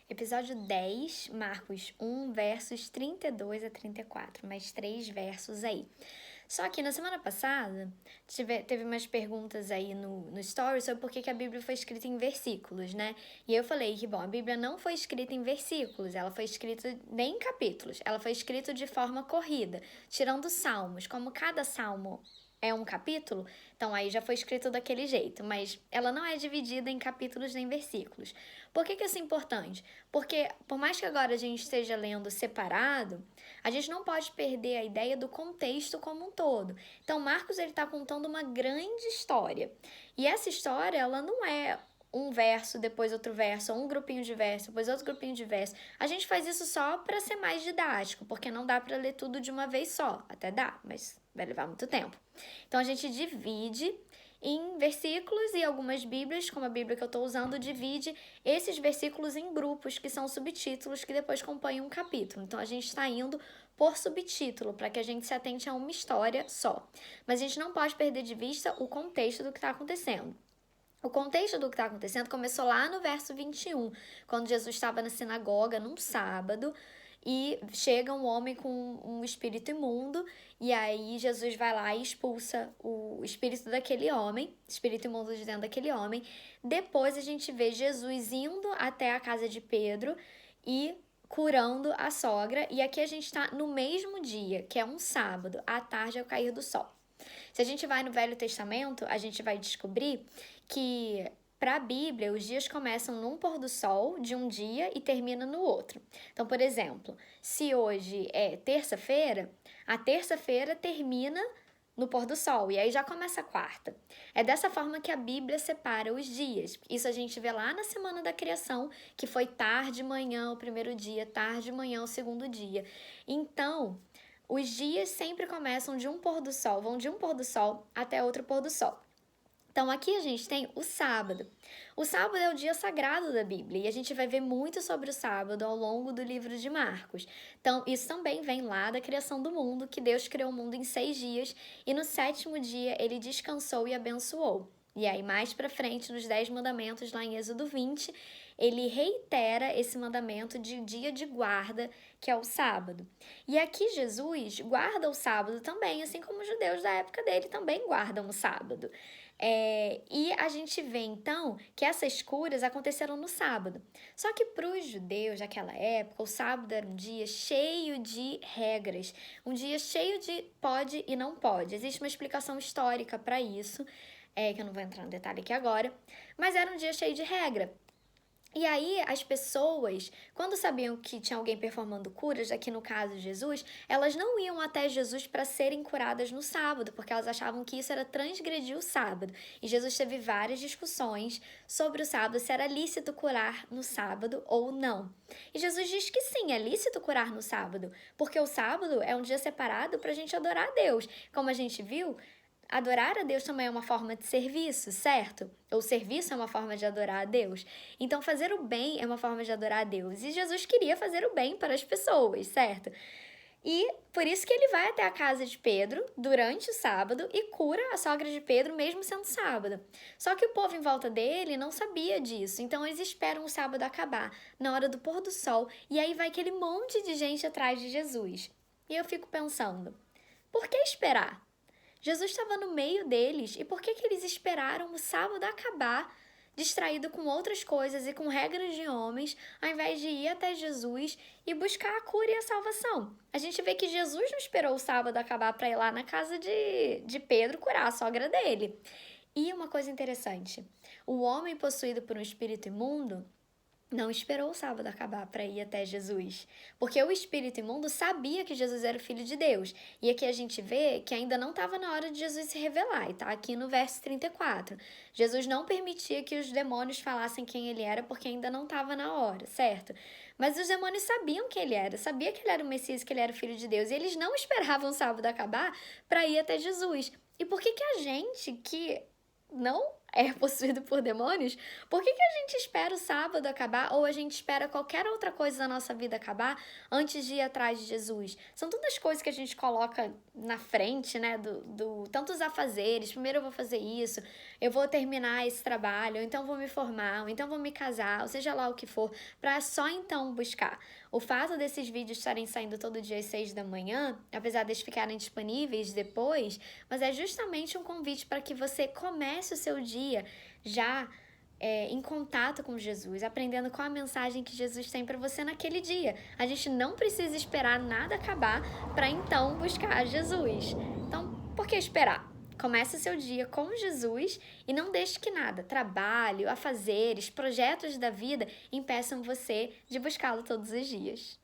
Episódio 10, Marcos 1, versos 32 a 34, mais 3 versos aí. Só que na semana passada, teve umas perguntas aí no story sobre por que a Bíblia foi escrita em versículos, né? E eu falei que, bom, a Bíblia não foi escrita em versículos, ela foi escrita nem em capítulos, ela foi escrita de forma corrida, tirando salmos. Como cada salmo é um capítulo, então aí já foi escrito daquele jeito, mas ela não é dividida em capítulos nem versículos. Por que isso é importante? Porque por mais que agora a gente esteja lendo separado, a gente não pode perder a ideia do contexto como um todo. Então Marcos ele está contando uma grande história, e essa história ela não é um verso, depois outro verso, ou um grupinho de verso, depois outro grupinho de verso. A gente faz isso só para ser mais didático, porque não dá para ler tudo de uma vez só. Até dá, mas vai levar muito tempo. Então a gente divide em versículos e algumas bíblias, como a Bíblia que eu estou usando, divide esses versículos em grupos, que são subtítulos que depois compõem um capítulo. Então a gente está indo por subtítulo, para que a gente se atente a uma história só. Mas a gente não pode perder de vista o contexto do que está acontecendo. O contexto do que está acontecendo começou lá no verso 21, quando Jesus estava na sinagoga num sábado e chega um homem com um espírito imundo, e aí Jesus vai lá e expulsa o espírito daquele homem, espírito imundo de dentro daquele homem. Depois a gente vê Jesus indo até a casa de Pedro e curando a sogra, e aqui a gente está no mesmo dia, que é um sábado, à tarde ao cair do sol. Se a gente vai no Velho Testamento, a gente vai descobrir que para a Bíblia, os dias começam num pôr do sol de um dia e terminam no outro. Então, por exemplo, se hoje é terça-feira, a terça-feira termina no pôr do sol, e aí já começa a quarta. É dessa forma que a Bíblia separa os dias. Isso a gente vê lá na semana da criação, que foi tarde, manhã o primeiro dia, tarde, manhã o segundo dia. Então, os dias sempre começam de um pôr do sol, vão de um pôr do sol até outro pôr do sol. Então, aqui a gente tem o sábado. O sábado é o dia sagrado da Bíblia e a gente vai ver muito sobre o sábado ao longo do livro de Marcos. Então, isso também vem lá da criação do mundo, que Deus criou o mundo em 6 dias e no 7º dia ele descansou e abençoou. E aí, mais para frente, nos 10 mandamentos, lá em Êxodo 20, ele reitera esse mandamento de dia de guarda, que é o sábado. E aqui Jesus guarda o sábado também, assim como os judeus da época dele também guardam o sábado. E a gente vê então que essas curas aconteceram no sábado. Só que para os judeus daquela época, o sábado era um dia cheio de regras, um dia cheio de pode e não pode. Existe uma explicação histórica para isso, que eu não vou entrar no detalhe aqui agora, mas era um dia cheio de regra. E aí, as pessoas, quando sabiam que tinha alguém performando curas, aqui no caso Jesus, elas não iam até Jesus para serem curadas no sábado, porque elas achavam que isso era transgredir o sábado. E Jesus teve várias discussões sobre o sábado, se era lícito curar no sábado ou não. E Jesus diz que sim, é lícito curar no sábado, porque o sábado é um dia separado para a gente adorar a Deus. Como a gente viu, adorar a Deus também é uma forma de serviço, certo? O serviço é uma forma de adorar a Deus. Então, fazer o bem é uma forma de adorar a Deus. E Jesus queria fazer o bem para as pessoas, certo? E por isso que ele vai até a casa de Pedro durante o sábado e cura a sogra de Pedro mesmo sendo sábado. Só que o povo em volta dele não sabia disso, então eles esperam o sábado acabar, na hora do pôr do sol, e aí vai aquele monte de gente atrás de Jesus. E eu fico pensando, por que esperar? Jesus estava no meio deles, e por que eles esperaram o sábado acabar, distraído com outras coisas e com regras de homens, ao invés de ir até Jesus e buscar a cura e a salvação? A gente vê que Jesus não esperou o sábado acabar para ir lá na casa de Pedro curar a sogra dele. E uma coisa interessante, o homem possuído por um espírito imundo não esperou o sábado acabar para ir até Jesus, porque o espírito imundo sabia que Jesus era o Filho de Deus. E aqui a gente vê que ainda não estava na hora de Jesus se revelar, e tá aqui no verso 34. Jesus não permitia que os demônios falassem quem ele era, porque ainda não estava na hora, certo? Mas os demônios sabiam quem ele era, sabia que ele era o Messias, que ele era o Filho de Deus, e eles não esperavam o sábado acabar para ir até Jesus. E por que a gente que não é possuído por demônios, por que a gente espera o sábado acabar ou a gente espera qualquer outra coisa da nossa vida acabar antes de ir atrás de Jesus? São tantas coisas que a gente coloca na frente, né, tantos afazeres. Primeiro eu vou fazer isso, eu vou terminar esse trabalho, ou então vou me formar, ou então vou me casar, ou seja lá o que for, para só então buscar. O fato desses vídeos estarem saindo todo dia às 6 da manhã, apesar de eles ficarem disponíveis depois, mas é justamente um convite para que você comece o seu dia já em contato com Jesus, aprendendo qual a mensagem que Jesus tem para você naquele dia. A gente não precisa esperar nada acabar para então buscar Jesus. Então, por que esperar? Comece o seu dia com Jesus e não deixe que nada, trabalho, afazeres, projetos da vida impeçam você de buscá-lo todos os dias.